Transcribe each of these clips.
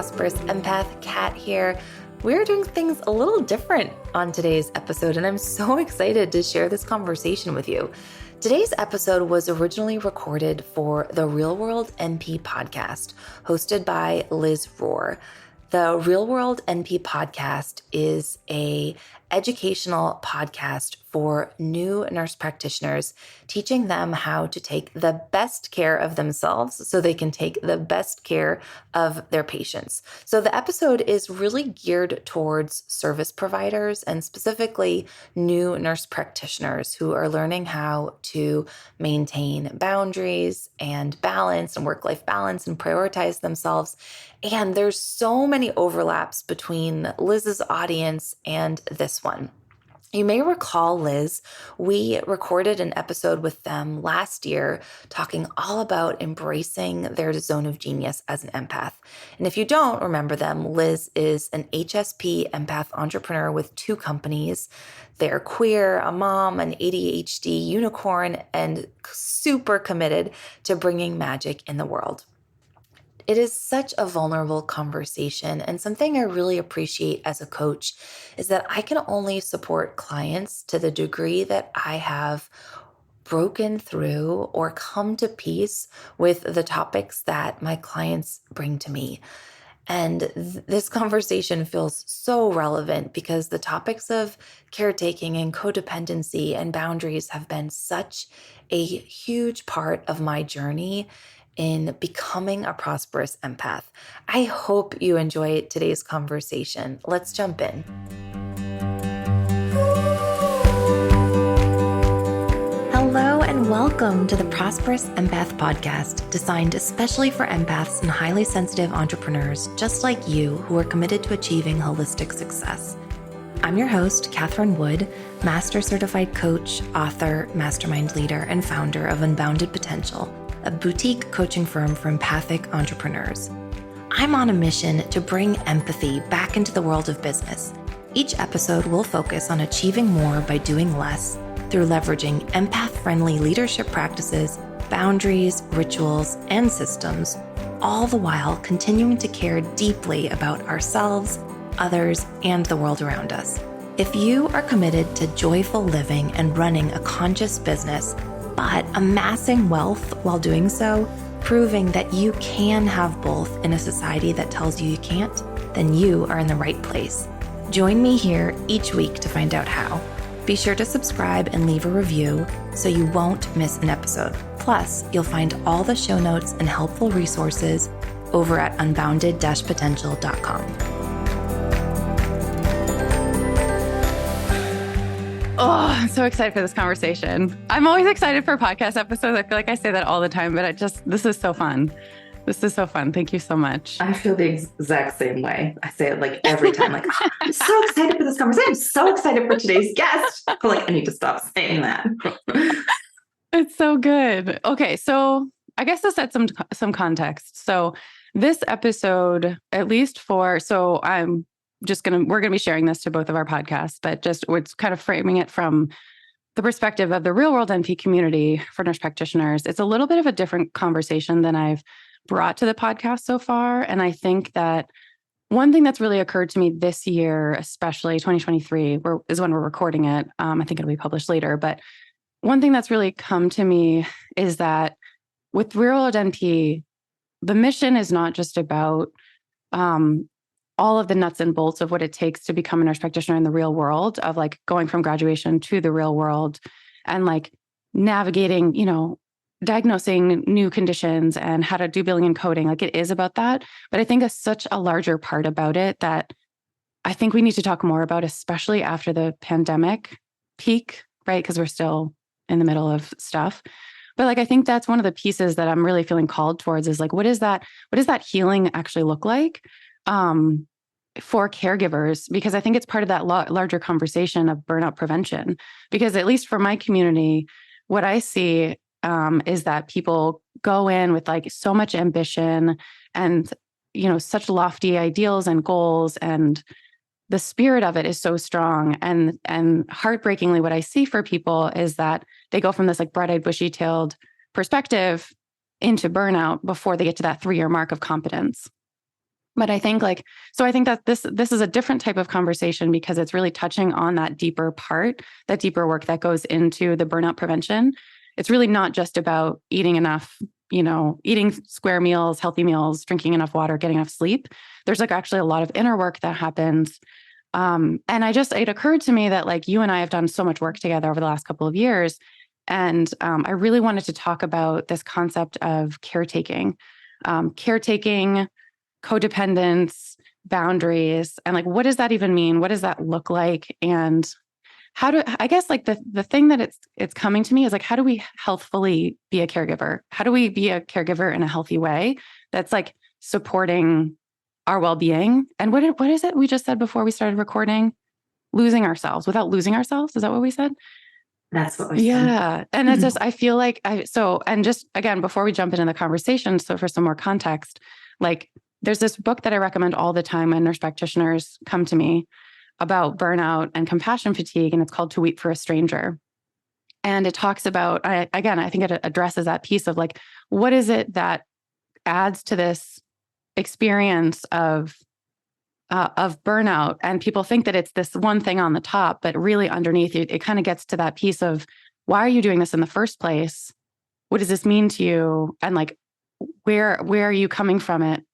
Prosperous Empath, Kat here. We're doing things a little different on today's episode, and I'm so excited to share this conversation with you. Today's episode was originally recorded for the Real World NP podcast, hosted by Liz Rohr. The Real World NP podcast is an educational podcast for new nurse practitioners, teaching them how to take the best care of themselves so they can take the best care of their patients. So the episode is really geared towards service providers and specifically new nurse practitioners who are learning how to maintain boundaries and balance and work-life balance and prioritize themselves. And there's so many overlaps between Liz's audience and this one. You may recall, Liz, we recorded an episode with them last year talking all about embracing their zone of genius as an empath. And if you don't remember them, Liz is an HSP empath entrepreneur with 2 companies. They're queer, a mom, an ADHD unicorn, and super committed to bringing magic in the world. It is such a vulnerable conversation, and something I really appreciate as a coach is that I can only support clients to the degree that I have broken through or come to peace with the topics that my clients bring to me. And this conversation feels so relevant because the topics of caretaking and codependency and boundaries have been such a huge part of my journey in becoming a prosperous empath. I hope you enjoy today's conversation. Let's jump in. Hello and welcome to the Prosperous Empath podcast, designed especially for empaths and highly sensitive entrepreneurs just like you who are committed to achieving holistic success. I'm your host, Catherine Wood, Master Certified Coach, author, mastermind leader, and founder of Unbounded Potential, a boutique coaching firm for empathic entrepreneurs. I'm on a mission to bring empathy back into the world of business. Each episode will focus on achieving more by doing less through leveraging empath-friendly leadership practices, boundaries, rituals, and systems, all the while continuing to care deeply about ourselves, others, and the world around us. If you are committed to joyful living and running a conscious business, but amassing wealth while doing so, proving that you can have both in a society that tells you you can't, then you are in the right place. Join me here each week to find out how. Be sure to subscribe and leave a review so you won't miss an episode. Plus, you'll find all the show notes and helpful resources over at unbounded-potential.com. Oh, I'm so excited for this conversation. I'm always excited for podcast episodes. I feel like I say that all the time, but this is so fun. This is so fun. Thank you so much. I feel the exact same way. I say it like every time, like, I'm so excited for this conversation. I'm so excited for today's guest. I feel like I need to stop saying that. It's so good. Okay. So I guess to set some context. So this episode, at least we're going to be sharing this to both of our podcasts, but just it's kind of framing it from the perspective of the real world NP community for nurse practitioners. It's a little bit of a different conversation than I've brought to the podcast so far. And I think that one thing that's really occurred to me this year, especially 2023, is when we're recording it. I think it'll be published later. But one thing that's really come to me is that with real world NP, the mission is not just about all of the nuts and bolts of what it takes to become a nurse practitioner in the real world, of like going from graduation to the real world and like navigating, diagnosing new conditions and how to do billing and coding. Like it is about that. But I think there's such a larger part about it that I think we need to talk more about, especially after the pandemic peak, right? Because we're still in the middle of stuff. But like, I think that's one of the pieces that I'm really feeling called towards is like, what does that healing actually look like? For caregivers, because I think it's part of that larger conversation of burnout prevention. Because at least for my community, what I see is that people go in with like so much ambition and, such lofty ideals and goals, and the spirit of it is so strong. And heartbreakingly, what I see for people is that they go from this like bright-eyed, bushy-tailed perspective into burnout before they get to that 3-year mark of competence. But I think I think that this is a different type of conversation because it's really touching on that deeper part, that deeper work that goes into the burnout prevention. It's really not just about eating enough, eating square meals, healthy meals, drinking enough water, getting enough sleep. There's actually a lot of inner work that happens. And it occurred to me that you and I have done so much work together over the last couple of years. And I really wanted to talk about this concept of caretaking, codependence, boundaries, and what does that even mean? What does that look like? And the thing that it's coming to me is how do we healthfully be a caregiver? How do we be a caregiver in a healthy way that's supporting our well-being? And what is it we just said before we started recording? Losing ourselves without losing ourselves. Is that what we said? That's what we said. Yeah. And it's just, I feel and just again, before we jump into the conversation, so for some more context, there's this book that I recommend all the time when nurse practitioners come to me about burnout and compassion fatigue, and it's called To Weep for a Stranger. And it talks about, I think it addresses that piece of what is it that adds to this experience of burnout. And people think that it's this one thing on the top, but really underneath it kind of gets to that piece of, why are you doing this in the first place? What does this mean to you? And where are you coming from it?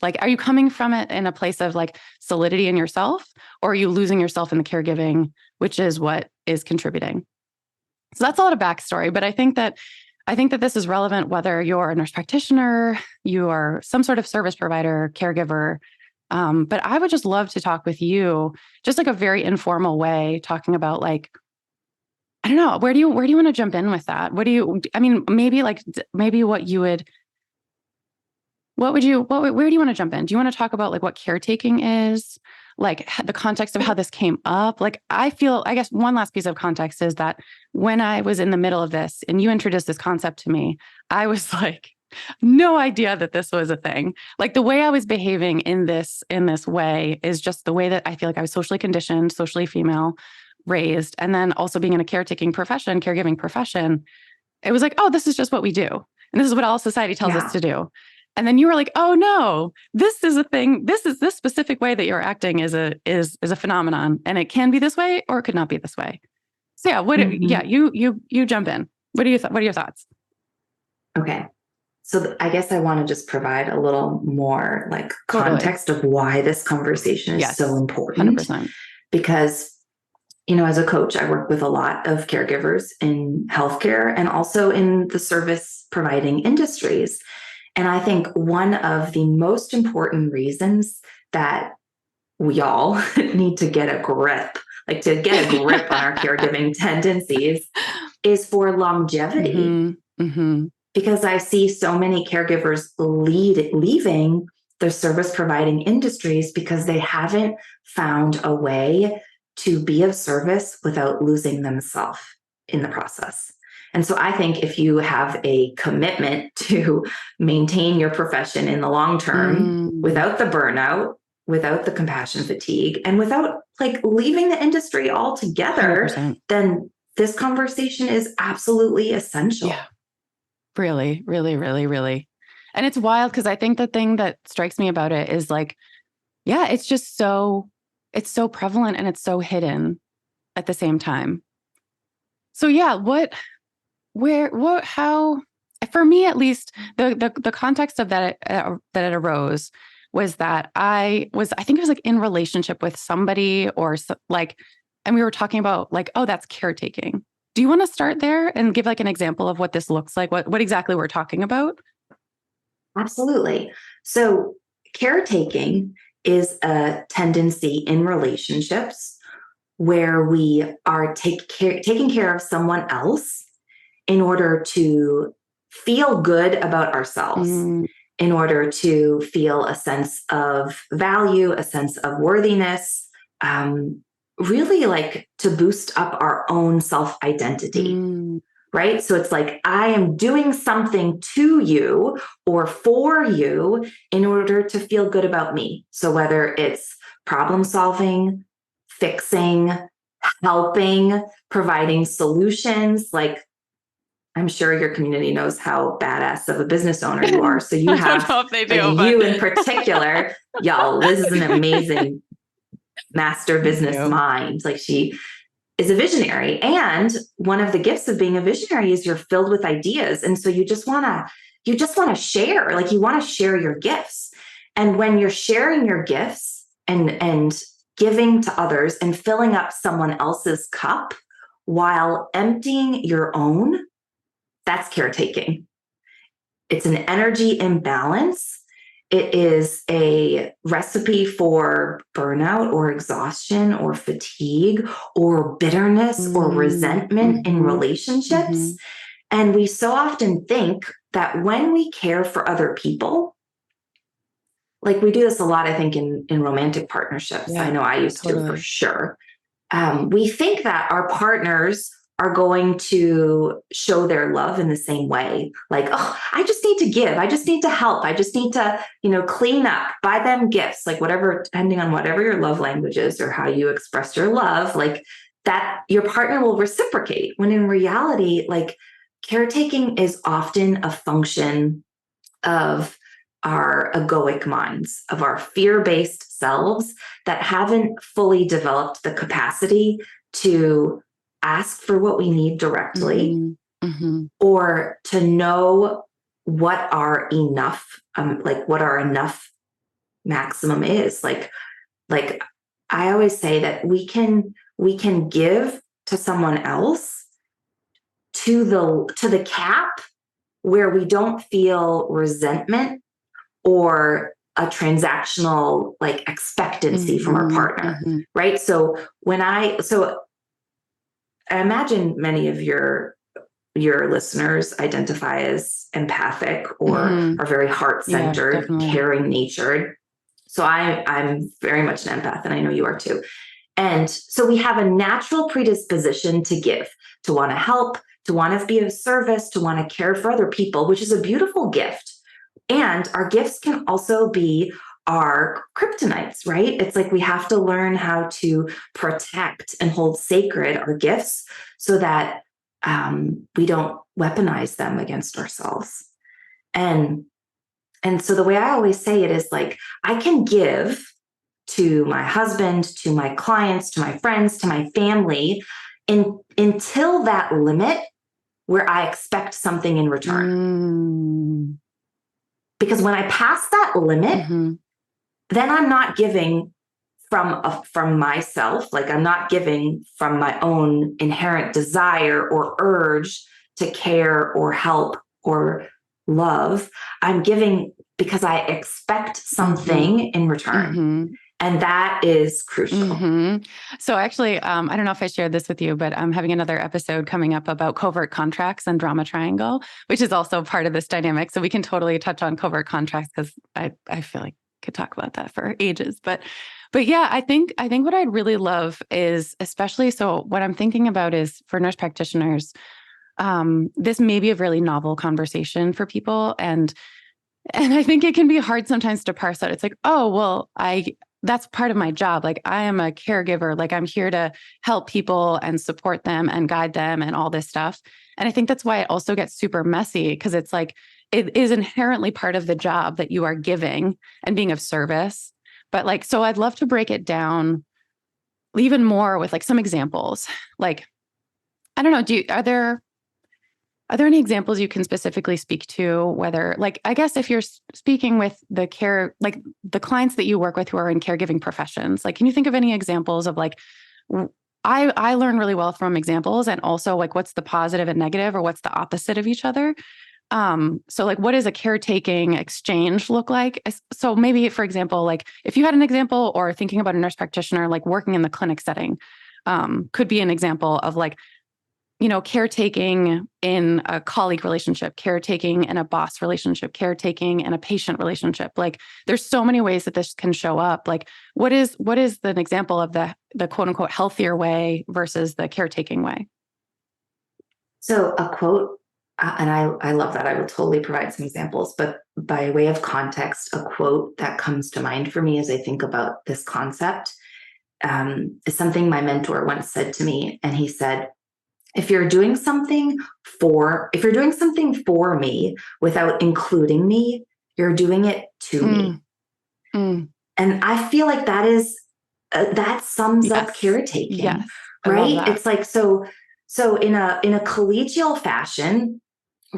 Are you coming from it in a place of solidity in yourself, or are you losing yourself in the caregiving, which is what is contributing? So that's a lot of backstory, but I think that this is relevant whether you're a nurse practitioner, you are some sort of service provider, caregiver. But I would just love to talk with you, just a very informal way, talking about I don't know, where do you want to jump in with that? Maybe where do you want to jump in? Do you want to talk about what caretaking is, the context of how this came up? I guess one last piece of context is that when I was in the middle of this and you introduced this concept to me, I was no idea that this was a thing. The way I was behaving in this way is just the way that I feel I was socially conditioned, socially female raised. And then also being in a caregiving profession, it was oh, this is just what we do. And this is what all society tells us to do. And then you were oh no, this is a thing. This specific way that you're acting is a phenomenon, and it can be this way or it could not be this way. So yeah, you jump in. What are your thoughts? Okay. So I guess I want to just provide a little more context of why this conversation is so important. 100%. Because, as a coach, I work with a lot of caregivers in healthcare and also in the service providing industries. And I think one of the most important reasons that we all need to get a grip, to get a grip on our caregiving tendencies, is for longevity. Mm-hmm. Mm-hmm. Because I see so many caregivers leaving the service providing industries because they haven't found a way to be of service without losing themselves in the process. And so I think if you have a commitment to maintain your profession in the long term without the burnout, without the compassion fatigue, and without leaving the industry altogether, 100%. then this conversation is absolutely essential. Yeah. Really, really, really, really. And it's wild because I think the thing that strikes me about it is it's just it's so prevalent and it's so hidden at the same time. So yeah, how, for me at least, the context of that it arose was that I think it was in relationship with somebody and we were talking about oh, that's caretaking. Do you want to start there and give an example of what this looks like? What exactly we're talking about? Absolutely. So caretaking is a tendency in relationships where we are taking care of someone else in order to feel good about ourselves, in order to feel a sense of value, a sense of worthiness, really to boost up our own self-identity, right? So it's I am doing something to you or for you in order to feel good about me. So whether it's problem solving, fixing, helping, providing solutions, I'm sure your community knows how badass of a business owner you are. So you I don't have, know if they do, like, but you in particular, y'all, Liz is an amazing master business mind. Like, she is a visionary. And one of the gifts of being a visionary is you're filled with ideas. And so you just want to share, like, you want to share your gifts. And when you're sharing your gifts and giving to others and filling up someone else's cup while emptying your own, that's caretaking. It's an energy imbalance. It is a recipe for burnout or exhaustion or fatigue or bitterness or resentment in relationships. And we so often think that when we care for other people, like, we do this a lot, I think, in romantic partnerships. I know I used to, for sure. We think that our partners are going to show their love in the same way. Like, oh, I just need to give. I just need to help. I just need to, clean up, buy them gifts, like, whatever, depending on whatever your love language is or how you express your love, like, that your partner will reciprocate. When in reality, like, caretaking is often a function of our egoic minds, of our fear-based selves that haven't fully developed the capacity to ask for what we need directly, or to know what our enough, what our enough maximum is. Like I always say that we can give to someone else to the cap where we don't feel resentment or a transactional, like, expectancy from our partner, right? So I imagine many of your listeners identify as empathic or are very heart-centered, caring natured. So I'm very much an empath, and I know you are too. And so we have a natural predisposition to give, to want to help, to want to be of service, to want to care for other people, which is a beautiful gift. And our gifts can also be our kryptonites, right? It's like we have to learn how to protect and hold sacred our gifts so that we don't weaponize them against ourselves. And so the way I always say it is, like, I can give to my husband, to my clients, to my friends, to my family, until that limit where I expect something in return. Because when I pass that limit, then I'm not giving from myself. Like, I'm not giving from my own inherent desire or urge to care or help or love. I'm giving because I expect something in return. And that is crucial. So actually, I don't know if I shared this with you, but I'm having another episode coming up about covert contracts and drama triangle, which is also part of this dynamic. So we can totally touch on covert contracts, because I feel like I could talk about that for ages. But yeah, I think what I'd really love is, especially, so what I'm thinking about is for nurse practitioners, this may be a really novel conversation for people. And I think it can be hard sometimes to parse out. It's like, oh, well, that's part of my job. Like, I am a caregiver. Like, I'm here to help people and support them and guide them and all this stuff. And I think that's why it also gets super messy, because it's like, it is inherently part of the job that you are giving and being of service. But like, so I'd love to break it down even more with, like, some examples. Like, I don't know, are there any examples you can specifically speak to, whether, like, I guess if you're speaking with the clients that you work with who are in caregiving professions, like, can you think of any examples of, like, I learn really well from examples, and also, like, what's the positive and negative, or what's the opposite of each other? So, like, what does a caretaking exchange look like? So maybe, for example, like, if you had an example, or thinking about a nurse practitioner, like, working in the clinic setting, could be an example of, like, caretaking in a colleague relationship, caretaking in a boss relationship, caretaking in a patient relationship. Like, there's so many ways that this can show up. Like, what is an example of the quote unquote healthier way versus the caretaking way? So a quote, and I love that. I will totally provide some examples, but by way of context, a quote that comes to mind for me as I think about this concept is something my mentor once said to me. And he said, if you're doing something for me without including me, you're doing it to me. And I feel like that sums up caretaking, yes, right? It's like, so in a collegial fashion,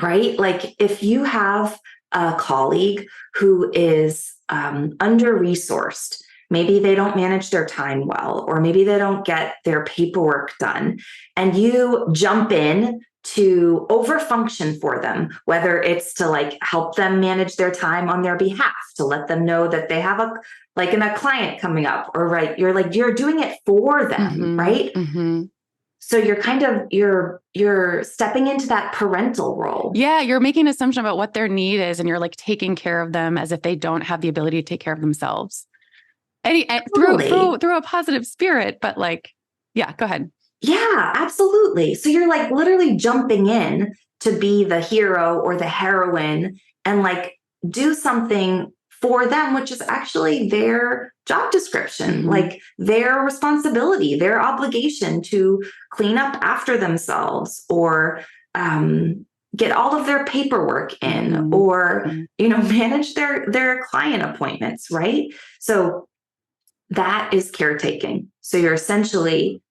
right? Like if you have a colleague who is under-resourced, maybe they don't manage their time well, or maybe they don't get their paperwork done, and you jump in to overfunction for them, whether it's to like help them manage their time on their behalf, to let them know that they have a client coming up, or right, you're doing it for them, right? So you're kind of, you're stepping into that parental role. Yeah, you're making an assumption about what their need is, and you're like taking care of them as if they don't have the ability to take care of themselves. Totally. through a positive spirit, but like, yeah, go ahead. Yeah, absolutely. So you're like literally jumping in to be the hero or the heroine and like do something for them, which is actually their job description, like their responsibility, their obligation to clean up after themselves, or get all of their paperwork in, or manage their client appointments, right? So that is caretaking. So you're essentially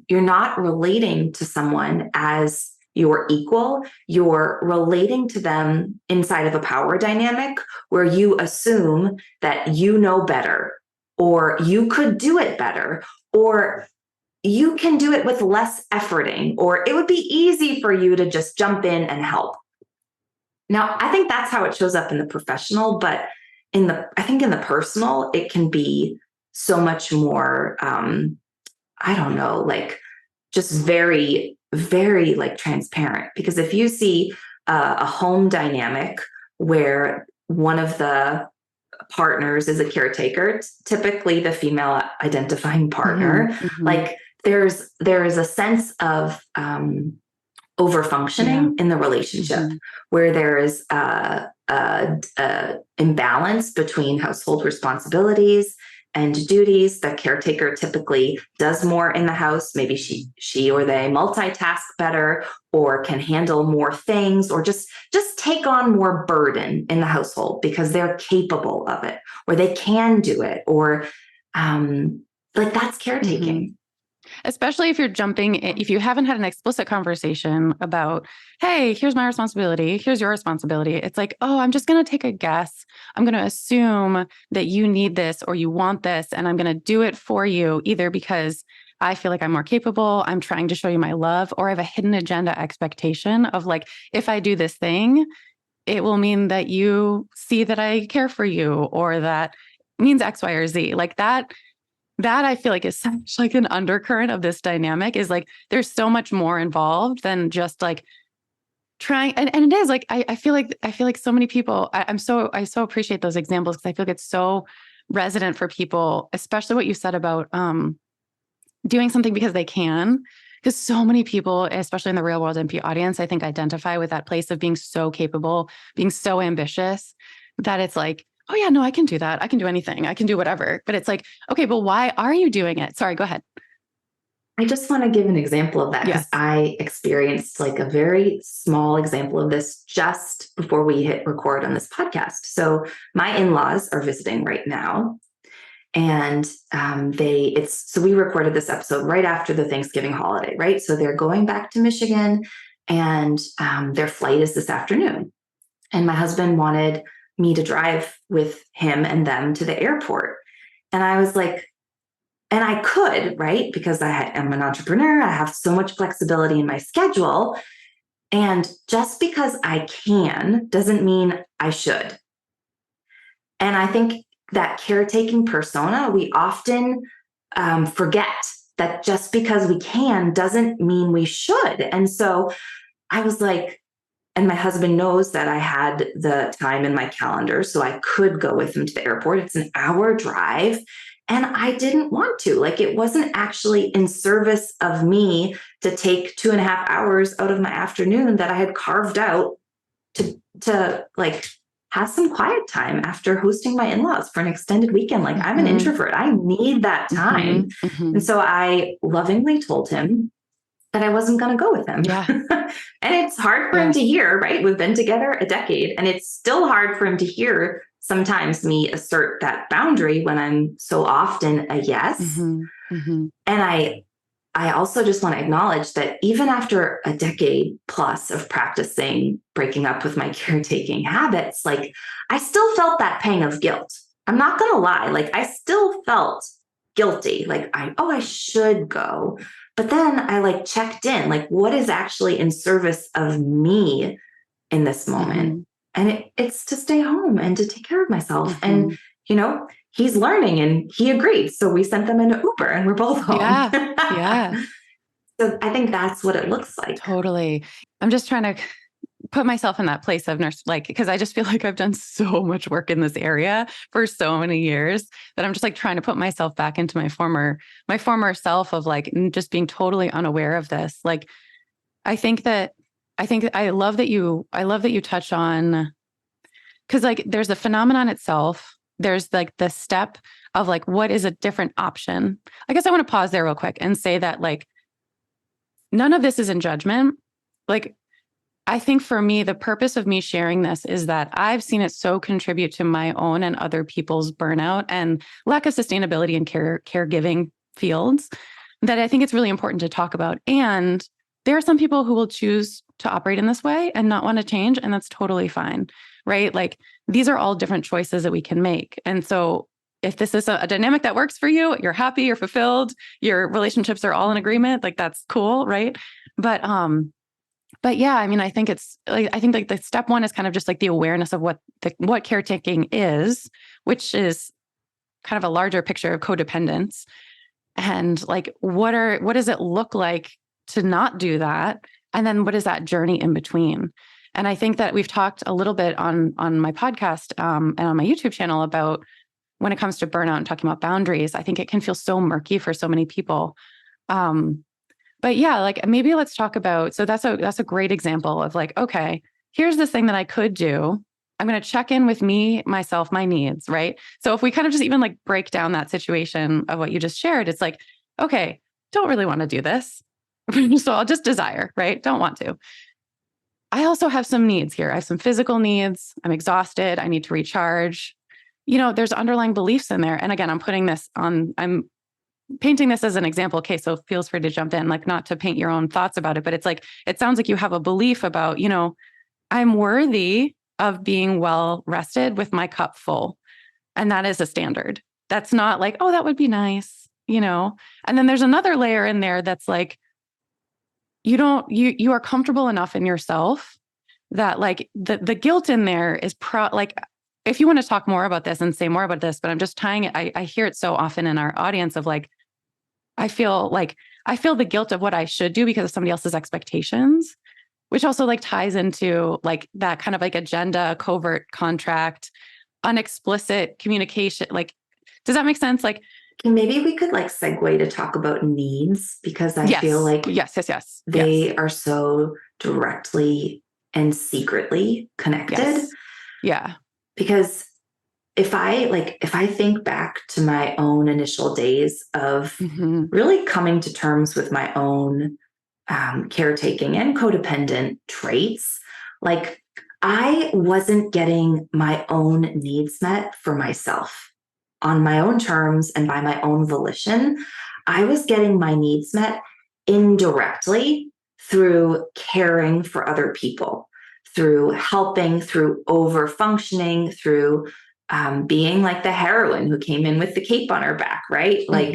you're not relating to someone as your equal. You're relating to them inside of a power dynamic where you assume that you know better, or you could do it better, or you can do it with less efforting, or it would be easy for you to just jump in and help. Now, I think that's how it shows up in the professional, but I think in the personal, it can be so much more, I don't know, like just very, very like transparent. Because if you see a home dynamic where one of the partners is a caretaker, typically the female identifying partner, like there is a sense of overfunctioning in the relationship, where there is a imbalance between household responsibilities and duties. The caretaker typically does more in the house. Maybe she or they multitask better, or can handle more things, or just take on more burden in the household because they're capable of it, or they can do it, or like that's caretaking. Especially if you're if you haven't had an explicit conversation about, hey, here's my responsibility, here's your responsibility. It's like, oh, I'm just going to take a guess. I'm going to assume that you need this or you want this, and I'm going to do it for you, either because I feel like I'm more capable, I'm trying to show you my love, or I have a hidden agenda expectation of like, if I do this thing, it will mean that you see that I care for you, or that means X, Y, or Z. Like that I feel like is such like an undercurrent of this dynamic, is like there's so much more involved than just like trying. And it is like, I feel like so many people, I so appreciate those examples, because I feel like it's so resonant for people, especially what you said about doing something because they can. Because so many people, especially in the real world MP audience, I think identify with that place of being so capable, being so ambitious, that it's like, oh yeah, no, I can do that. I can do anything. I can do whatever. But it's like, okay, but why are you doing it? Sorry, go ahead. I just want to give an example of that, because I experienced like a very small example of this just before we hit record on this podcast. So my in-laws are visiting right now, and so we recorded this episode right after the Thanksgiving holiday, right? So they're going back to Michigan, and their flight is this afternoon. And my husband wanted me to drive with him and them to the airport. And I was like, and I could, right? Because I'm an entrepreneur. I have so much flexibility in my schedule. And just because I can doesn't mean I should. And I think that caretaking persona, we often forget that just because we can doesn't mean we should. And so I was like, and my husband knows that I had the time in my calendar, so I could go with him to the airport. It's an hour drive. And I didn't want to. Like, it wasn't actually in service of me to take 2.5 hours out of my afternoon that I had carved out to like have some quiet time after hosting my in-laws for an extended weekend. Like, I'm an introvert. I need that time. And so I lovingly told him, that I wasn't going to go with him. Yeah. And it's hard for him to hear, right? We've been together a decade, and it's still hard for him to hear sometimes me assert that boundary when I'm so often a yes. And I also just want to acknowledge that even after a decade plus of practicing breaking up with my caretaking habits, like I still felt that pang of guilt. I'm not going to lie. Like I still felt guilty. Like I should go. But then I like checked in, like what is actually in service of me in this moment? And it's to stay home and to take care of myself. And, you know, he's learning and he agreed. So we sent them in an Uber and we're both home. Yeah. So I think that's what it looks like. Totally. I'm just trying to put myself in that place of nurse, like, because I just feel like I've done so much work in this area for so many years that I'm just like trying to put myself back into my former self of like just being totally unaware of this. Like, I love that you touch on, because like there's the phenomenon itself. There's like the step of like, what is a different option? I guess I want to pause there real quick and say that like, none of this is in judgment. Like, I think for me, the purpose of me sharing this is that I've seen it so contribute to my own and other people's burnout and lack of sustainability in caregiving fields that I think it's really important to talk about. And there are some people who will choose to operate in this way and not want to change, and that's totally fine, right? Like these are all different choices that we can make. And so if this is a dynamic that works for you, you're happy, you're fulfilled, your relationships are all in agreement, like that's cool, right? But yeah, I mean, I think like the step one is kind of just like the awareness of what caretaking is, which is kind of a larger picture of codependence. And like, what does it look like to not do that? And then what is that journey in between? And I think that we've talked a little bit on my podcast and on my YouTube channel about when it comes to burnout and talking about boundaries. I think it can feel so murky for so many people. But yeah, like maybe let's talk about, so that's a great example of like, okay, here's this thing that I could do. I'm going to check in with me, myself, my needs, right? So if we kind of just even like break down that situation of what you just shared, it's like, okay, don't really want to do this. So I'll just desire, right? Don't want to. I also have some needs here. I have some physical needs. I'm exhausted. I need to recharge. You know, there's underlying beliefs in there. And again, I'm painting this as an example case, so feel free to jump in, like not to paint your own thoughts about it, but it's like, it sounds like you have a belief about, you know, I'm worthy of being well rested with my cup full. And that is a standard. That's not like, oh, that would be nice, you know? And then there's another layer in there that's like, you are comfortable enough in yourself that like the guilt in there is like, if you want to talk more about this and say more about this, but I'm just tying it. I hear it so often in our audience of like, I feel the guilt of what I should do because of somebody else's expectations, which also like ties into like that kind of like agenda, covert contract, unexplicit communication. Like, does that make sense? Like, maybe we could like segue to talk about needs, because I feel like yes. They are so directly and secretly connected. Yes. Yeah. Because if I think back to my own initial days of really coming to terms with my own caretaking and codependent traits, like I wasn't getting my own needs met for myself on my own terms and by my own volition. I was getting my needs met indirectly through caring for other people, through helping, through over functioning, through being like the heroine who came in with the cape on her back, right? Like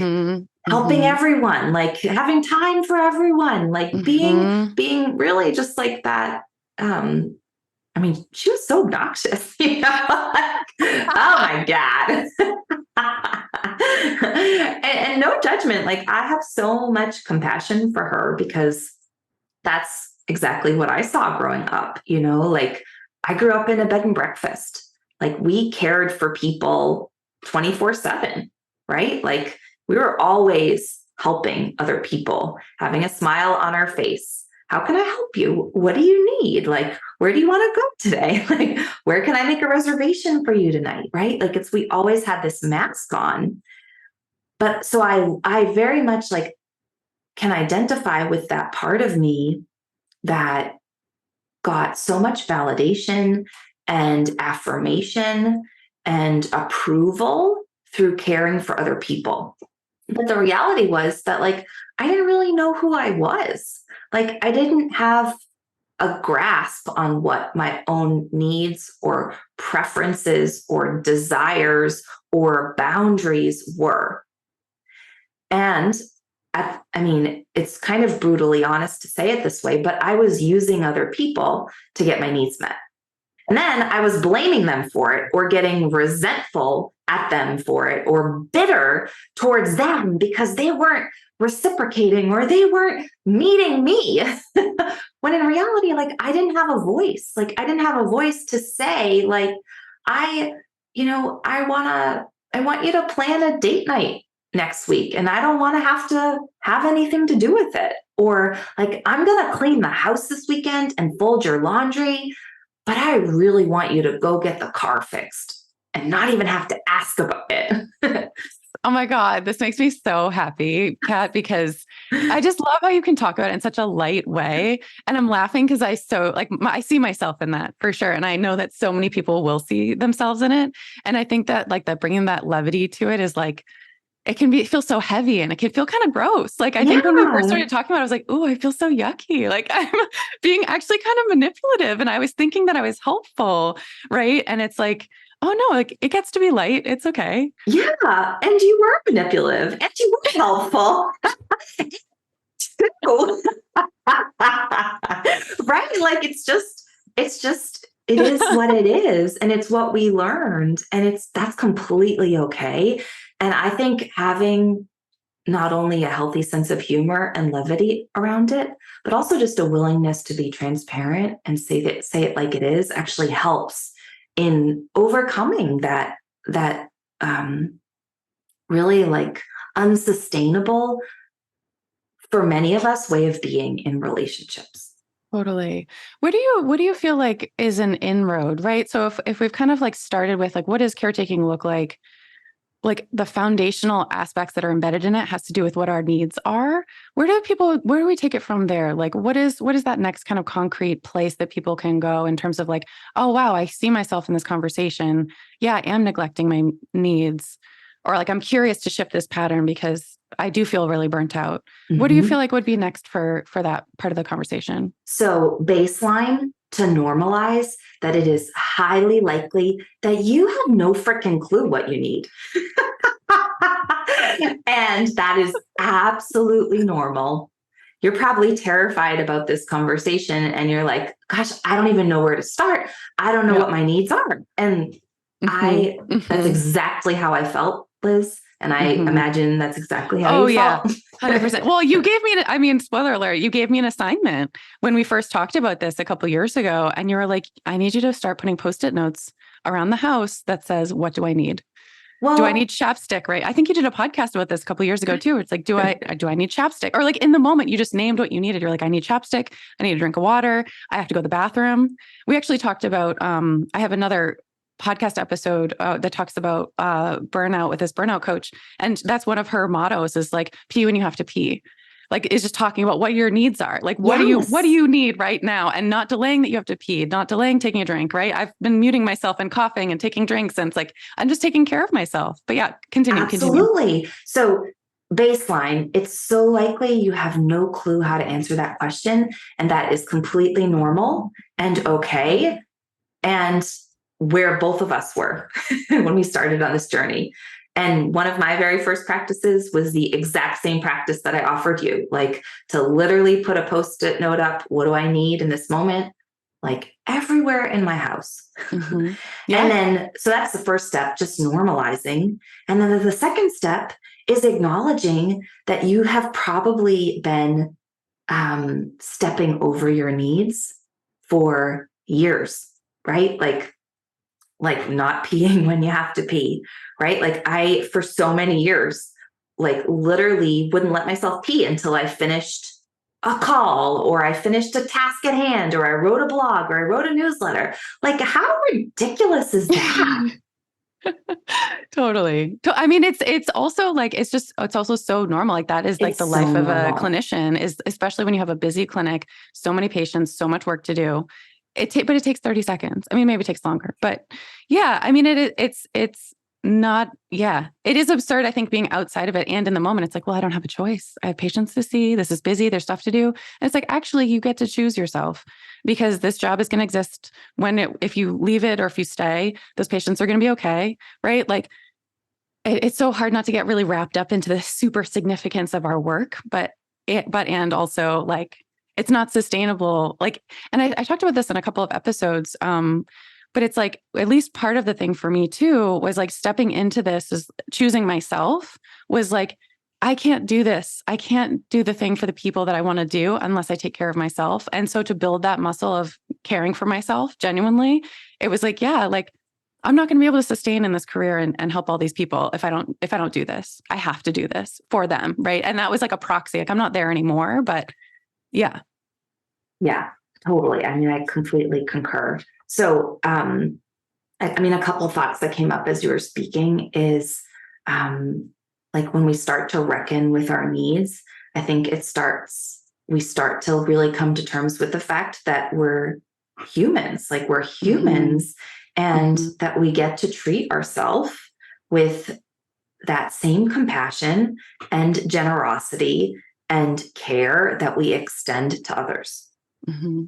helping everyone, like having time for everyone, like being really just like that. I mean, she was so obnoxious, you know? Like, oh my God. and no judgment. Like I have so much compassion for her because that's exactly what I saw growing up. You know, like I grew up in a bed and breakfast. Like we cared for people 24/7, right? Like we were always helping other people, having a smile on our face. How can I help you? What do you need? Like, where do you want to go today? Like, where can I make a reservation for you tonight? Right? Like we always had this mask on. But so I very much like can identify with that part of me that got so much validation and affirmation and approval through caring for other people. But the reality was that, like, I didn't really know who I was. Like, I didn't have a grasp on what my own needs or preferences or desires or boundaries were. And I mean, it's kind of brutally honest to say it this way, but I was using other people to get my needs met. And then I was blaming them for it, or getting resentful at them for it, or bitter towards them because they weren't reciprocating or they weren't meeting me. When in reality, like, I didn't have a voice. Like, I didn't have a voice to say, like, I, I want you to plan a date night next week, and I don't want to have anything to do with it. Or, like, I'm going to clean the house this weekend and fold your laundry, but I really want you to go get the car fixed and not even have to ask about it. Oh my God, this makes me so happy, Kat, because I just love how you can talk about it in such a light way. And I'm laughing because I see myself in that for sure. And I know that so many people will see themselves in it. And I think that, like, that bringing that levity to it is like, it feels so heavy and it can feel kind of gross. Like, I think when we first started talking about it, I was like, oh, I feel so yucky. Like, I'm being actually kind of manipulative. And I was thinking that I was helpful. Right. And it's like, oh no, like, it gets to be light. It's okay. Yeah. And you were manipulative and you were helpful. Right. Like, it is what it is. And it's what we learned. And that's completely okay. And I think having not only a healthy sense of humor and levity around it, but also just a willingness to be transparent and say it like it is, actually helps in overcoming that really, like, unsustainable, for many of us, way of being in relationships. Totally. What do you feel like is an inroad, right? So if we've kind of like started with, like, what does caretaking look like? Like, the foundational aspects that are embedded in it has to do with what our needs are. Where do we take it from there? Like, what is that next kind of concrete place that people can go in terms of, like, oh, wow, I see myself in this conversation. Yeah, I am neglecting my needs. Or, like, I'm curious to shift this pattern because I do feel really burnt out. Mm-hmm. What do you feel like would be next for that part of the conversation? So, baseline, to normalize that it is highly likely that you have no freaking clue what you need. And that is absolutely normal. You're probably terrified about this conversation and you're like, gosh, I don't even know where to start. I don't know what my needs are. And that's exactly how I felt, Liz. And I imagine that's exactly how you felt. 100%. Well, you gave me, spoiler alert, you gave me an assignment when we first talked about this a couple of years ago. And you were like, I need you to start putting Post-it notes around the house that says, what do I need? Well, do I need chapstick? Right. I think you did a podcast about this a couple of years ago too. It's like, do I need chapstick? Or, like, in the moment, you just named what you needed. You're like, I need chapstick. I need a drink of water. I have to go to the bathroom. We actually talked about, I have another podcast episode that talks about burnout with this burnout coach. And that's one of her mottos is, like, pee when you have to pee. Like, is just talking about what your needs are. Like, what do you need right now? And not delaying that you have to pee, not delaying taking a drink, right? I've been muting myself and coughing and taking drinks. And it's like, I'm just taking care of myself. But yeah, continue. Absolutely. So, baseline, it's so likely you have no clue how to answer that question. And that is completely normal and okay. And where both of us were when we started on this journey. And one of my very first practices was the exact same practice that I offered you, like, to literally put a Post-it note up. What do I need in this moment? Like, everywhere in my house. Mm-hmm. Yeah. And then, so that's the first step, just normalizing. And then the second step is acknowledging that you have probably been stepping over your needs for years, right? Like not peeing when you have to pee, right? Like, I, for so many years, like, literally wouldn't let myself pee until I finished a call, or I finished a task at hand, or I wrote a blog, or I wrote a newsletter. Like, how ridiculous is that? Totally. I mean, it's also like, it's also so normal. Like that is like It's the so life of a normal. clinician, is especially when you have a busy clinic, so many patients, so much work to do. But it takes 30 seconds. I mean, maybe it takes longer, but yeah, I mean, it's not, yeah, it is absurd. I think being outside of it and in the moment, it's like, well, I don't have a choice. I have patients to see. This is busy. There's stuff to do. And it's like, actually, you get to choose yourself, because this job is going to exist if you leave it or if you stay, those patients are going to be okay. Right. Like it's so hard not to get really wrapped up into the super significance of our work, and also like, it's not sustainable. Like, and I talked about this in a couple of episodes. But it's like, at least part of the thing for me too, was like stepping into this, is choosing myself, was like, I can't do this. I can't do the thing for the people that I want to do unless I take care of myself. And so to build that muscle of caring for myself genuinely, it was like, yeah, like I'm not going to be able to sustain in this career and help all these people if I don't do this. I have to do this for them. Right. And that was like a proxy. Like I'm not there anymore, but yeah. Yeah, totally. I mean, I completely concur. So, I mean, a couple of thoughts that came up as you were speaking is, like when we start to reckon with our needs, I think we start to really come to terms with the fact that we're humans, like we're humans, and that we get to treat ourselves with that same compassion and generosity and care that we extend to others. Mm-hmm.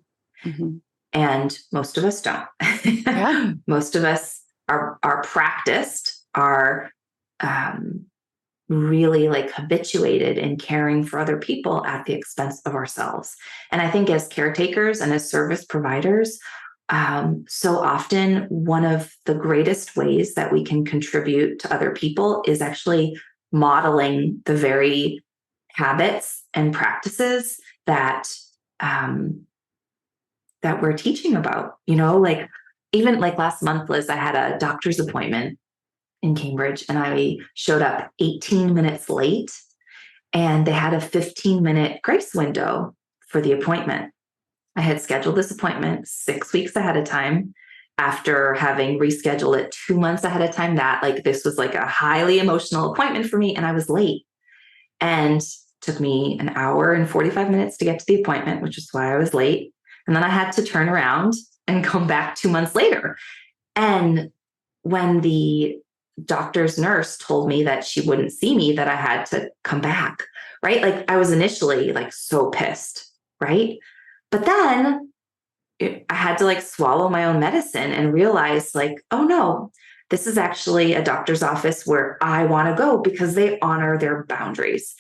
Mm-hmm. And most of us don't. Yeah. Most of us are practiced, are really like habituated in caring for other people at the expense of ourselves. And I think as caretakers and as service providers, so often one of the greatest ways that we can contribute to other people is actually modeling the very habits and practices that that we're teaching about. Like even like last month, Liz, I had a doctor's appointment in Cambridge and I showed up 18 minutes late, and they had a 15-minute grace window for the appointment. I had scheduled this appointment 6 weeks ahead of time after having rescheduled it 2 months ahead of time. That like this was like a highly emotional appointment for me, and I was late. And took me an hour and 45 minutes to get to the appointment, which is why I was late. And then I had to turn around and come back 2 months later. And when the doctor's nurse told me that she wouldn't see me, that I had to come back, right? Like I was initially like so pissed, right? But then I had to like swallow my own medicine and realize like, oh no, this is actually a doctor's office where I want to go because they honor their boundaries.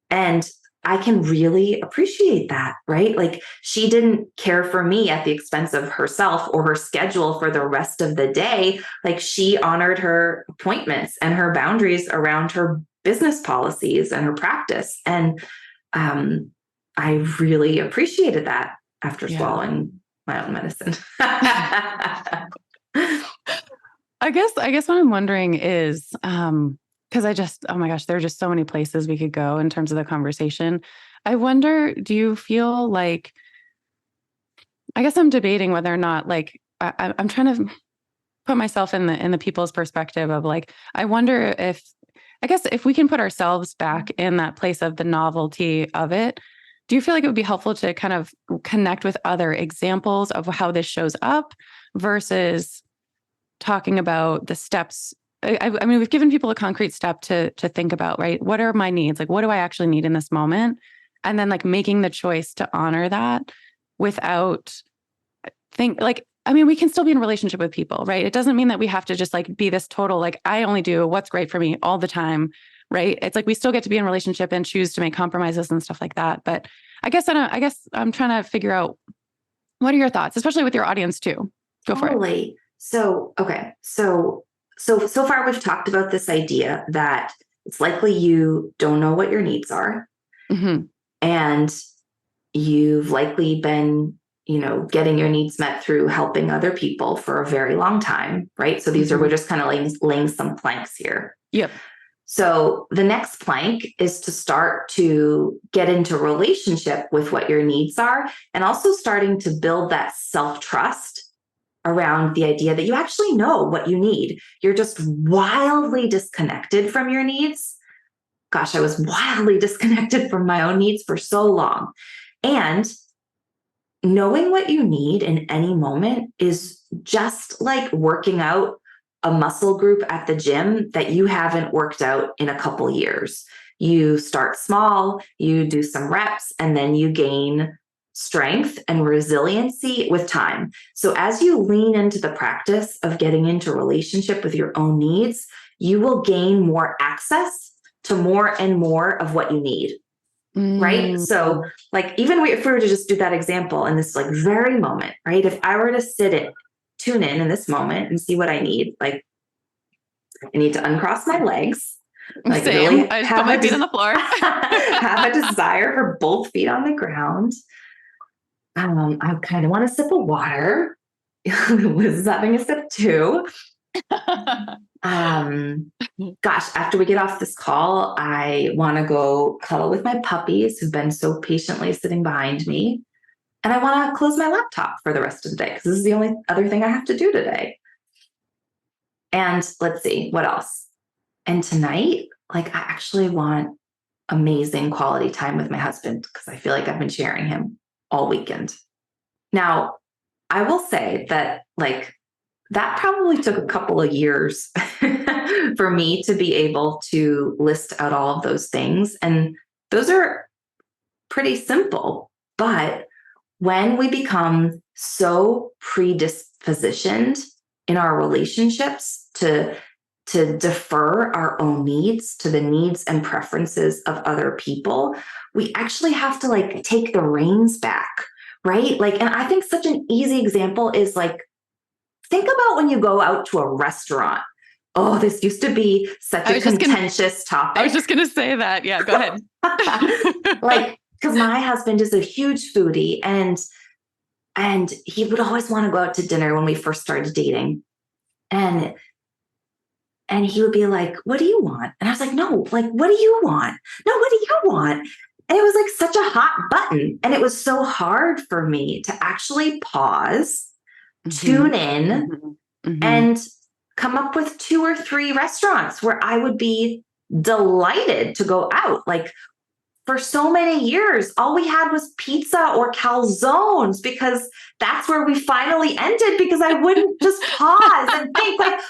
And I can really appreciate that, right? Like she didn't care for me at the expense of herself or her schedule for the rest of the day. Like she honored her appointments and her boundaries around her business policies and her practice. And I really appreciated that after swallowing my own medicine. I guess what I'm wondering is, because oh my gosh, there are just so many places we could go in terms of the conversation. I wonder, do you feel like, I guess I'm debating whether or not, like, I'm trying to put myself in the people's perspective of like, I wonder if, I guess if we can put ourselves back in that place of the novelty of it, do you feel like it would be helpful to kind of connect with other examples of how this shows up versus talking about the steps? I mean, we've given people a concrete step to think about, right? What are my needs? Like, what do I actually need in this moment? And then like making the choice to honor that without I mean, we can still be in a relationship with people, right? It doesn't mean that we have to just like be this total, like, I only do what's great for me all the time, right? It's like we still get to be in a relationship and choose to make compromises and stuff like that. But I guess I'm trying to figure out, what are your thoughts, especially with your audience too? Go for it. So, okay. So far we've talked about this idea that it's likely you don't know what your needs are. Mm-hmm. And you've likely been, getting your needs met through helping other people for a very long time, right? So we're just kind of laying some planks here. Yep. So the next plank is to start to get into relationship with what your needs are, and also starting to build that self-trust around the idea that you actually know what you need. You're just wildly disconnected from your needs. Gosh, I was wildly disconnected from my own needs for so long. And knowing what you need in any moment is just like working out a muscle group at the gym that you haven't worked out in a couple years. You start small, you do some reps, and then you gain strength and resiliency with time. So as you lean into the practice of getting into relationship with your own needs, you will gain more access to more and more of what you need. Right? So like, even if we were to just do that example in this like very moment, right? If I were to tune in this moment and see what I need, like I need to uncross my legs, like Same. really I just put my feet on the floor. have a desire for both feet on the ground. I kind of want a sip of water. Liz is having a sip too. Gosh, after we get off this call, I want to go cuddle with my puppies who've been so patiently sitting behind me. And I want to close my laptop for the rest of the day because this is the only other thing I have to do today. And let's see, what else? And tonight, like, I actually want amazing quality time with my husband because I feel like I've been sharing him all weekend. Now, I will say that, like, that probably took a couple of years for me to be able to list out all of those things. And those are pretty simple. But when we become so predispositioned in our relationships to defer our own needs to the needs and preferences of other people, we actually have to like take the reins back, right? Like, and I think such an easy example is like, think about when you go out to a restaurant. Oh, this used to be such a contentious topic. I was just going to say that. Yeah, go ahead. Like, because my husband is a huge foodie and he would always want to go out to dinner when we first started dating. And he would be like, what do you want? And I was like, no, like, what do you want? No, what do you want? And it was like such a hot button. And it was so hard for me to actually pause, tune in, and come up with 2 or 3 restaurants where I would be delighted to go out. Like, for so many years, all we had was pizza or calzones because that's where we finally ended because I wouldn't just pause and think like,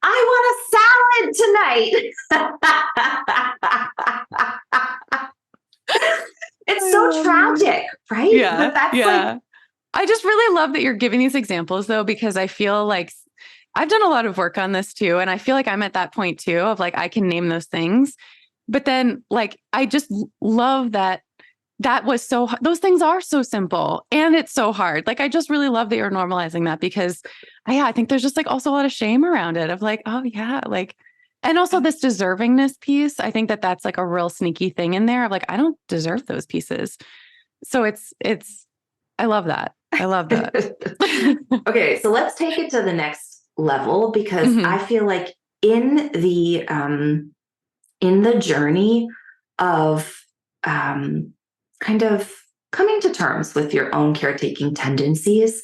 I want a salad tonight. It's so tragic, right? Yeah. But that's like, I just really love that you're giving these examples though, because I feel like I've done a lot of work on this too. And I feel like I'm at that point too of like, I can name those things. But then like, I just love that was those things are so simple and it's so hard. Like, I just really love that you're normalizing that because I think there's just like also a lot of shame around it of like, oh yeah, like, and also this deservingness piece. I think that that's like a real sneaky thing in there of like, I don't deserve those pieces. So I love that. I love that. Okay. So let's take it to the next level because I feel like in the journey of, kind of coming to terms with your own caretaking tendencies,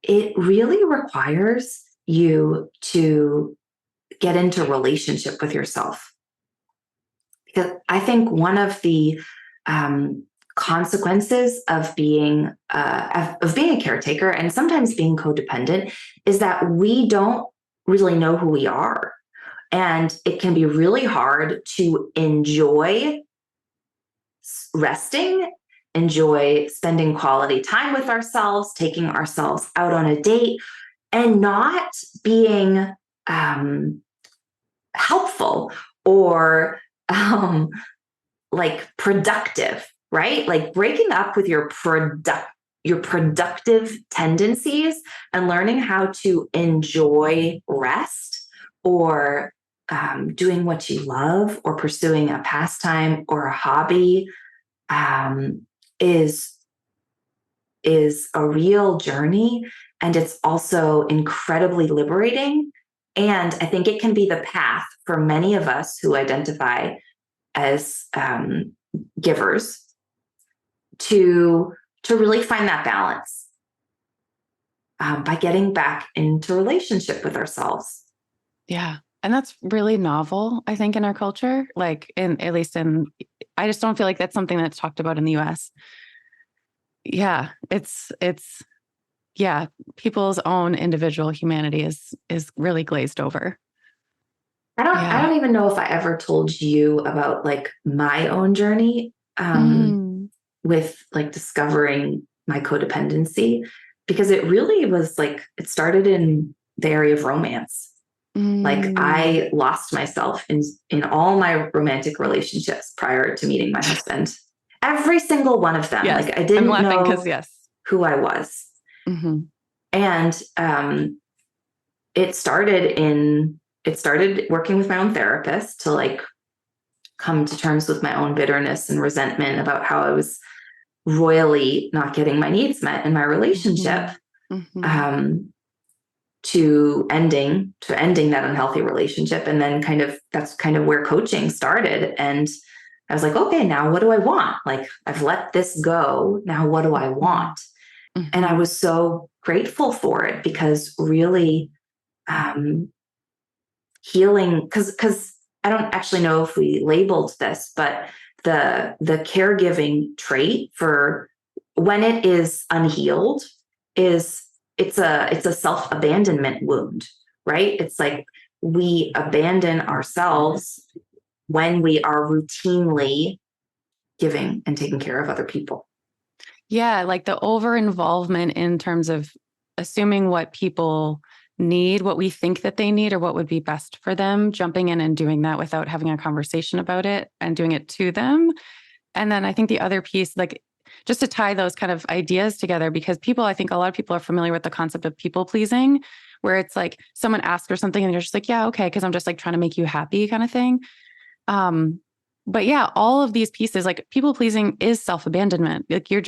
it really requires you to get into relationship with yourself. Because I think one of the consequences of being a caretaker and sometimes being codependent is that we don't really know who we are. And it can be really hard to enjoy resting, enjoy spending quality time with ourselves, taking ourselves out on a date, and not being helpful or like productive, right? Like breaking up with your productive tendencies and learning how to enjoy rest or doing what you love or pursuing a pastime or a hobby is a real journey. And it's also incredibly liberating. And I think it can be the path for many of us who identify as givers to really find that balance. by getting back into relationship with ourselves. Yeah. And that's really novel, I think, in our culture. Like at least I just don't feel like that's something that's talked about in the US. Yeah. Yeah. People's own individual humanity is really glazed over. I Yeah. don't even know if I ever told you about like my own journey Mm, with like discovering my codependency, because it really was like, it started in the area of romance. Like mm, I lost myself in all my romantic relationships prior to meeting my husband. Every single one of them. yes. Like I I'm didn't laughing because know yes. who I was. Mm-hmm. And it started working with my own therapist to like come to terms with my own bitterness and resentment about how I was royally not getting my needs met in my relationship. Mm-hmm. Mm-hmm. Um, to ending that unhealthy relationship, and then that's kind of where coaching started. And I was like, okay, now what do I want? Like I've let this go, now what do I want? And I Mm-hmm. was so grateful for it, because really um, healing, because I don't actually know if we labeled this, but the caregiving trait for when it is unhealed is it's a self-abandonment wound, right? It's like we abandon ourselves when we are routinely giving and taking care of other people. Yeah, like the over involvement in terms of assuming what people need, what we think that they need, or what would be best for them, jumping in and doing that without having a conversation about it and doing it to them. And then I think the other piece, like just to tie those kind of ideas together, because I think a lot of people are familiar with the concept of people pleasing, where it's like someone asks for something and you're just like, yeah, okay, because I'm just like trying to make you happy kind of thing. Um, but yeah, all of these pieces, like people pleasing is self-abandonment. Like you're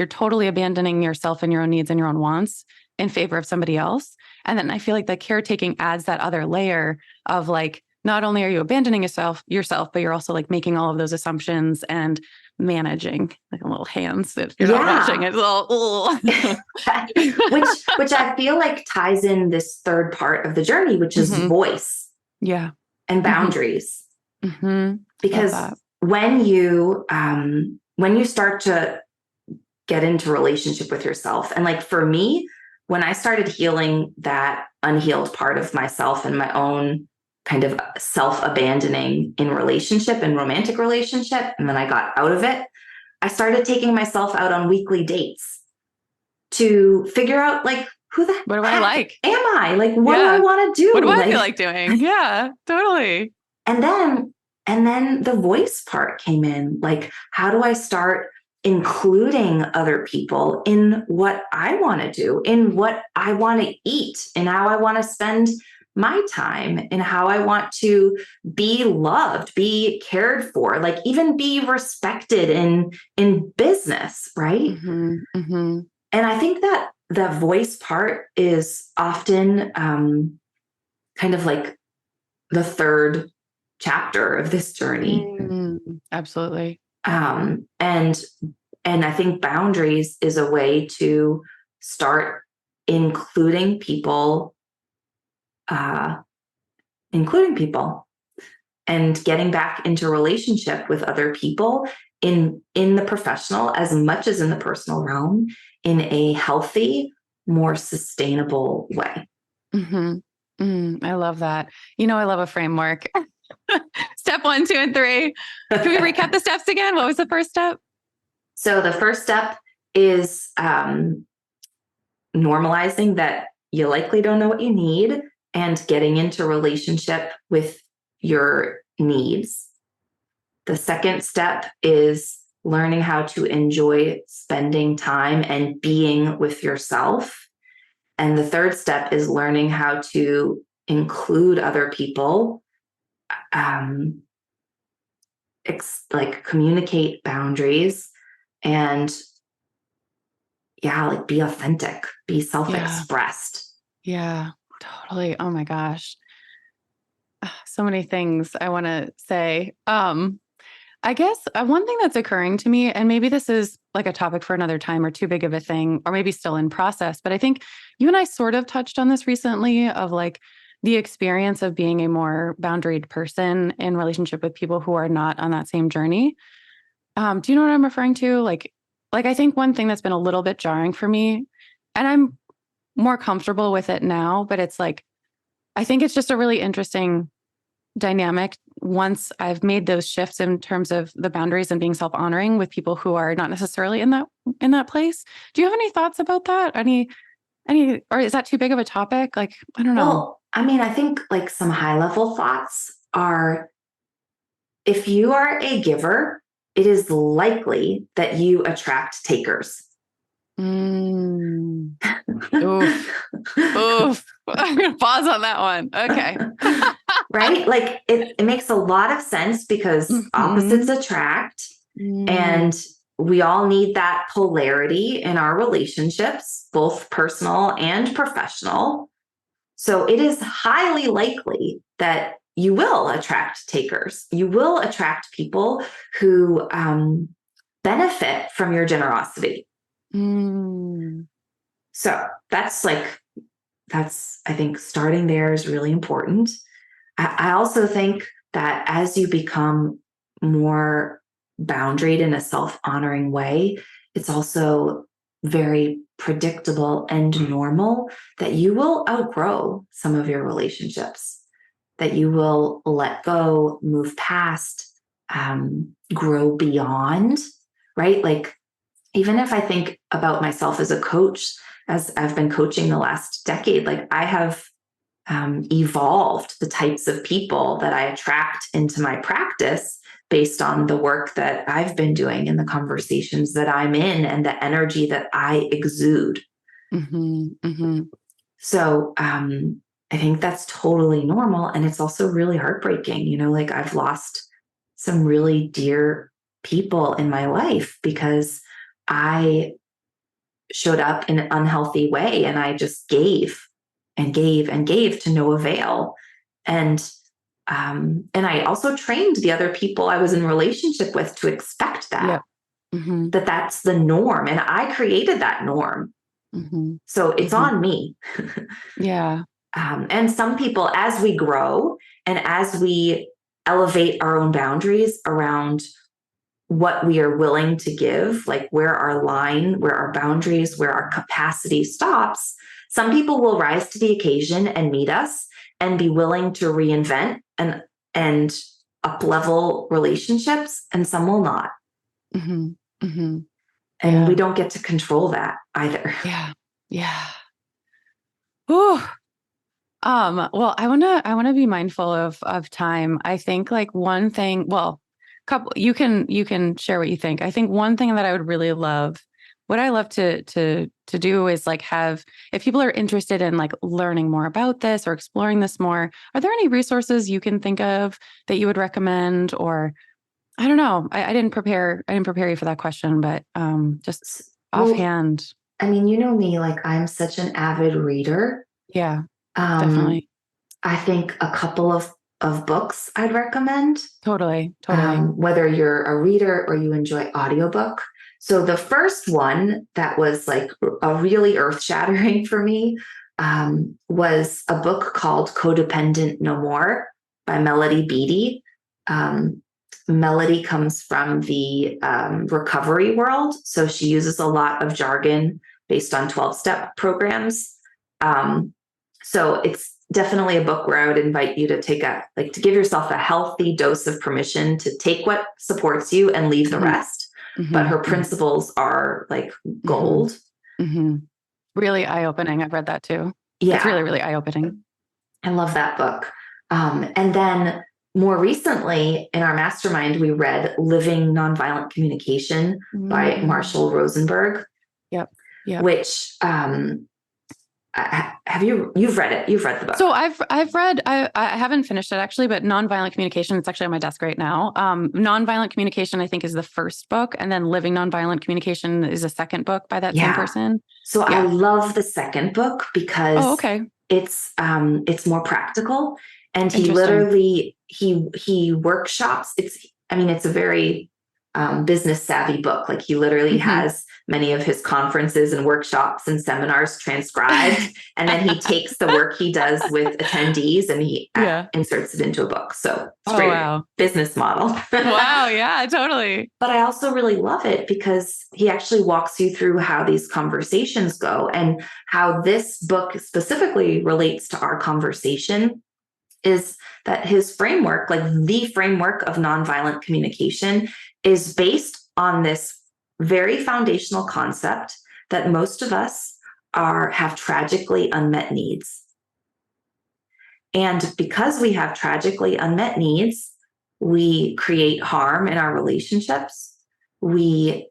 totally abandoning yourself and your own needs and your own wants in favor of somebody else. And then I feel like the caretaking adds that other layer of like, not only are you abandoning yourself, but you're also like making all of those assumptions and managing like a little hands that you're not watching. Yeah. It's all which I feel like ties in this third part of the journey, which is mm-hmm. voice Yeah. and Mm-hmm. boundaries. Mm-hmm. Love Because that. when you start to get into relationship with yourself, and like for me, when I started healing that unhealed part of myself and my own kind of self-abandoning in relationship and romantic relationship, and then I got out of it, I started taking myself out on weekly dates to figure out like, who the What do I heck like? am I? Like, what do I Yeah. want to What do? do I feel Like, like doing? Yeah, totally. and then the voice part came in. Like, how do I start including other people in what I want to do, in what I want to eat, in how I want to spend my time, in how I want to be loved, be cared for, like even be respected in business, right? Mm-hmm, mm-hmm. And I think that the voice part is often kind of like the third chapter of this journey. Absolutely. Um, and and I think boundaries is a way to start including people, uh, including people, and getting back into relationship with other people in the professional as much as in the personal realm in a healthy, more sustainable way. Mm-hmm. I love that. I love a framework. Step 1, 2, and 3. Can we recap the steps again? What was the first step? So the first step is normalizing that you likely don't know what you need and getting into relationship with your needs. The second step is learning how to enjoy spending time and being with yourself. And the third step is learning how to include other people, um, like communicate boundaries, and yeah, like be authentic, be Yeah. self-expressed. Yeah, totally. Oh my gosh. So many things I want to say. I guess one thing that's occurring to me, and maybe this is like a topic for another time or too big of a thing, or maybe still in process, but I think you and I sort of touched on this recently of like the experience of being a more boundaried person in relationship with people who are not on that same journey. Do you know what I'm referring to? Like I think one thing that's been a little bit jarring for me, and I'm more comfortable with it now, but it's like, I think it's just a really interesting dynamic once I've made those shifts in terms of the boundaries and being self-honoring with people who are not necessarily in that place. Do you have any thoughts about that? Any or is that too big of a topic? Like, I don't know. Well, I mean, I think like some high level thoughts are if you are a giver, it is likely that you attract takers. Mm. Oof. Oof. I'm going to pause on that one. Okay. Right? Like it makes a lot of sense because opposites attract. And we all need that polarity in our relationships, both personal and professional. So it is highly likely that you will attract takers. You will attract people who benefit from your generosity. So I think starting there is really important. I also think that as you become more boundaried in a self-honoring way, it's also very predictable and normal that you will outgrow some of your relationships, that you will let go, move past, grow beyond, right? Like, even if I think about myself as a coach, as I've been coaching the last decade, like I have evolved the types of people that I attract into my practice based on the work that I've been doing and the conversations that I'm in and the energy that I exude. So I think that's totally normal. And it's also really heartbreaking. Like I've lost some really dear people in my life because I showed up in an unhealthy way and I just gave and gave and gave to no avail. And I also trained the other people I was in relationship with to expect that, that that's the norm. And I created that norm. So it's on me. Yeah. And some people, as we grow and as we elevate our own boundaries around what we are willing to give, like where our boundaries, where our capacity stops, some people will rise to the occasion and meet us and be willing to reinvent and up-level relationships, and some will not. And we don't get to control that either. Yeah. Ooh. Well, I wanna be mindful of time. I think like one thing, you can share what you think. I think one thing that I would really love, what I love to do is like if people are interested in like learning more about this or exploring this more, are there any resources you can think of that you would recommend? Or I don't know. I didn't prepare you for that question, but just offhand. I mean, you know me, like I'm such an avid reader. Yeah, definitely. I think a couple of books I'd recommend. Totally. Whether you're a reader or you enjoy audiobook. So the first one that was like a really earth-shattering for me was a book called Codependent No More by Melody Beattie. Melody comes from the recovery world, so she uses a lot of jargon based on 12-step programs. So it's definitely a book where I would invite you to to give yourself a healthy dose of permission to take what supports you and leave the rest. But her principles are like gold. Really eye-opening. I've read that too. Yeah. It's really, really eye-opening. I love that book. And then more recently in our mastermind, we read Living Nonviolent Communication by Marshall Rosenberg. Yep. Which you've read it? You've read the book. So I've read. I haven't finished it actually, but Nonviolent Communication. It's actually on my desk right now. Nonviolent Communication, I think, is the first book, and then Living Nonviolent Communication is a second book by that same person. So I love the second book because it's more practical, and he literally he workshops. I mean, it's a very business savvy book. Like he literally has many of his conferences and workshops and seminars transcribed. And then he takes the work he does with attendees and he inserts it into a book. So it's great. Wow. Business model. Wow. Yeah, totally. But I also really love it because he actually walks you through how these conversations go and how this book specifically relates to our conversation is that his framework, like the framework of nonviolent communication, is based on this very foundational concept that most of us have tragically unmet needs. And because we have tragically unmet needs, we create harm in our relationships. We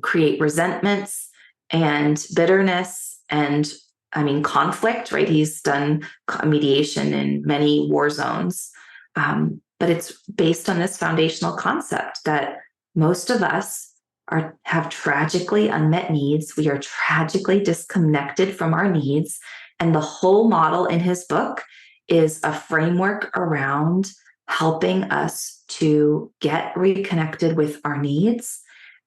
create resentments and bitterness and conflict, right? He's done mediation in many war zones. But it's based on this foundational concept that most of us have tragically unmet needs. We are tragically disconnected from our needs. And the whole model in his book is a framework around helping us to get reconnected with our needs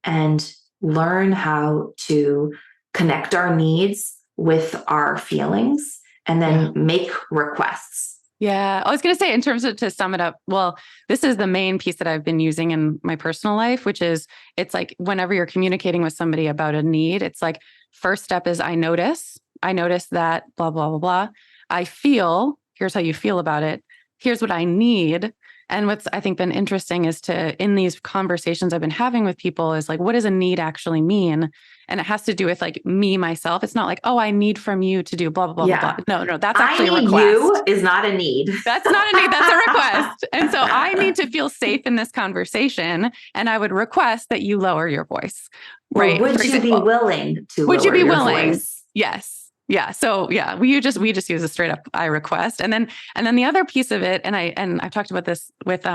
and learn how to connect our needs with our feelings and then make requests. Yeah. I was going to say, in terms of, to sum it up, well, this is the main piece that I've been using in my personal life, which is, it's like whenever you're communicating with somebody about a need, it's like, first step is I notice that blah, blah, blah, blah. I feel, here's how you feel about it. Here's what I need. And what's, I think, been interesting is in these conversations I've been having with people is like, what does a need actually mean? And it has to do with like me, myself. It's not like, oh, I need from you to do blah, blah, blah, blah. No, that's actually a request. You is not a need. That's not a need. That's a request. And so I need to feel safe in this conversation. And I would request that you lower your voice. Right. Or would you be willing to would you be your willing? Voice? Yes. Yeah. So yeah, we just use a straight up I request. And then the other piece of it, and I've talked about this with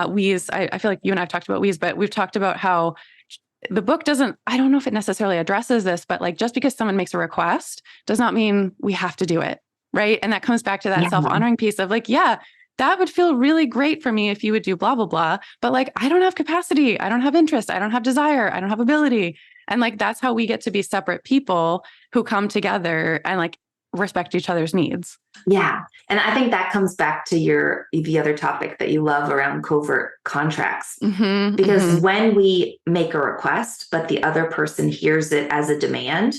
Wees. I feel like you and I've talked about Wees, but we've talked about how the book doesn't, I don't know if it necessarily addresses this, but like just because someone makes a request does not mean we have to do it. Right. And that comes back to that self-honoring piece of like, yeah, that would feel really great for me if you would do blah, blah, blah. But like, I don't have capacity. I don't have interest. I don't have desire. I don't have ability. And like, that's how we get to be separate people who come together and like respect each other's needs. Yeah. And I think that comes back to the other topic that you love around covert contracts. Because when we make a request, but the other person hears it as a demand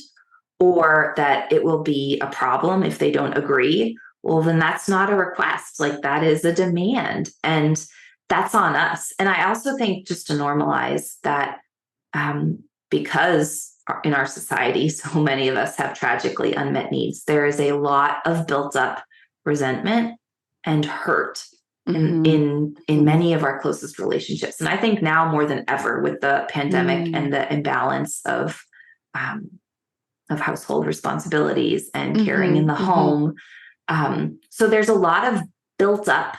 or that it will be a problem if they don't agree, well, then that's not a request. Like that is a demand and that's on us. And I also think just to normalize that, because in our society, so many of us have tragically unmet needs. There is a lot of built up resentment and hurt in many of our closest relationships. And I think now more than ever with the pandemic and the imbalance of household responsibilities and caring in the home. So there's a lot of built up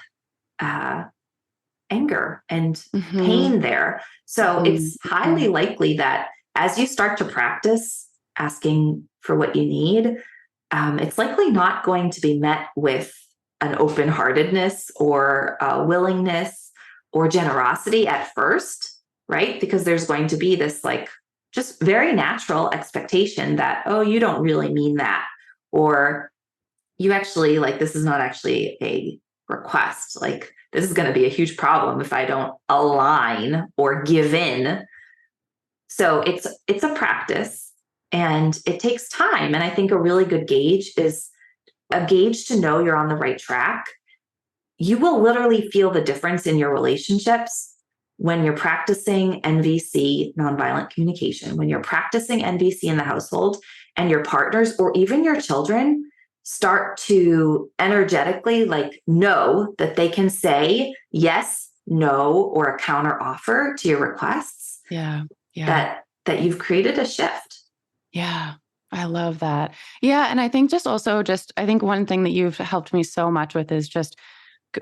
anger and pain there. So it's highly likely that as you start to practice asking for what you need, it's likely not going to be met with an open-heartedness or willingness or generosity at first, right? Because there's going to be this like just very natural expectation that, oh, you don't really mean that. Or you actually like, this is not actually a request. Like this is going to be a huge problem if I don't align or give in. So it's a practice and it takes time. And I think a really good gauge is a gauge to know you're on the right track. You will literally feel the difference in your relationships when you're practicing NVC, nonviolent communication, when you're practicing NVC in the household and your partners or even your children start to energetically like know that they can say yes, no, or a counter offer to your requests. Yeah. That you've created a shift. Yeah. I love that. Yeah. And I think I think one thing that you've helped me so much with is just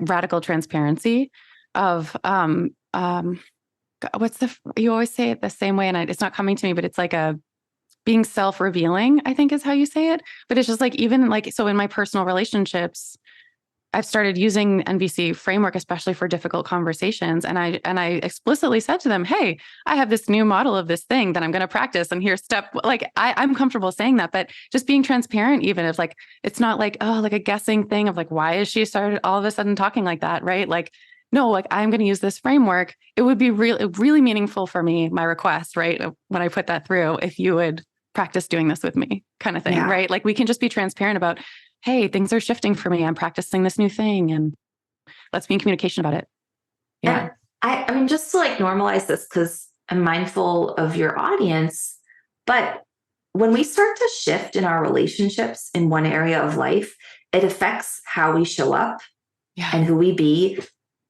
radical transparency of, you always say it the same way and it's not coming to me, but it's like being self-revealing, I think is how you say it. But it's just like, even like, so in my personal relationships, I've started using NVC framework, especially for difficult conversations. And I explicitly said to them, hey, I have this new model of this thing that I'm going to practice. And here's I'm comfortable saying that, but just being transparent, even if like, it's not like, oh, like a guessing thing of like, why is she started all of a sudden talking like that? Right. Like, no, like I'm going to use this framework. It would be really meaningful for me, my request, right? When I put that through, if you would practice doing this with me kind of thing, right? Like we can just be transparent about, hey, things are shifting for me. I'm practicing this new thing and let's be in communication about it. Yeah. And I mean, just to like normalize this, because I'm mindful of your audience, but when we start to shift in our relationships in one area of life, it affects how we show up and who we be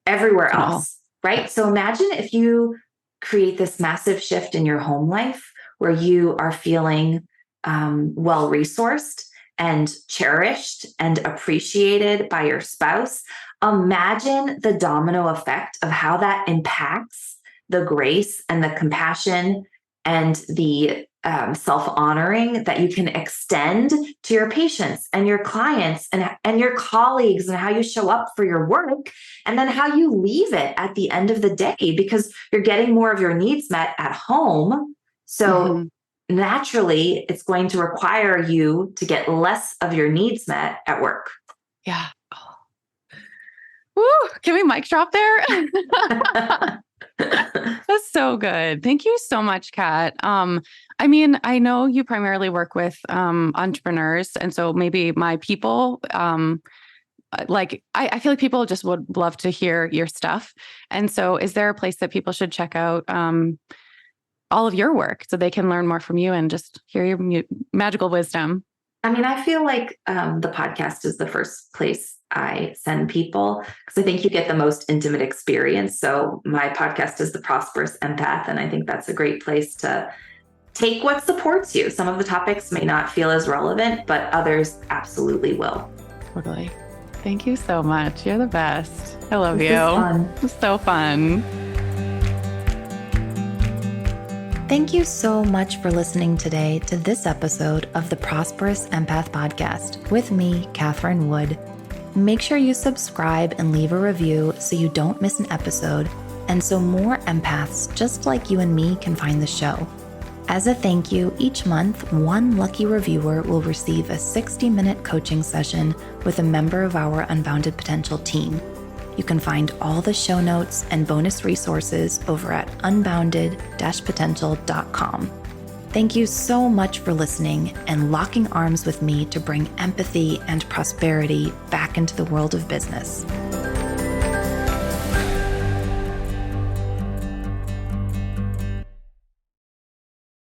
everywhere else, right? So imagine if you create this massive shift in your home life where you are feeling well-resourced and cherished and appreciated by your spouse. Imagine the domino effect of how that impacts the grace and the compassion and the self-honoring that you can extend to your patients and your clients and your colleagues, and how you show up for your work, and then how you leave it at the end of the day, because you're getting more of your needs met at home. So naturally, it's going to require you to get less of your needs met at work. Yeah. Oh. Woo, can we mic drop there? That's so good. Thank you so much, Kat. I mean, I know you primarily work with entrepreneurs, and so maybe my people, I feel like people just would love to hear your stuff. And so is there a place that people should check out all of your work so they can learn more from you and just hear your magical wisdom? I mean, I feel like the podcast is the first place I send people, because I think you get the most intimate experience. So my podcast is the Prosperous Empath, and I think that's a great place to take what supports you. Some of the topics may not feel as relevant, but others absolutely will. Totally. Thank you so much. You're the best. I love you. Fun. It's so fun. Thank you so much for listening today to this episode of the Prosperous Empath podcast with me, Catherine Wood. Make sure you subscribe and leave a review so you don't miss an episode, and so more empaths just like you and me can find the show. As a thank you, each month, one lucky reviewer will receive a 60-minute coaching session with a member of our Unbounded Potential team. You can find all the show notes and bonus resources over at unbounded-potential.com. Thank you so much for listening and locking arms with me to bring empathy and prosperity back into the world of business.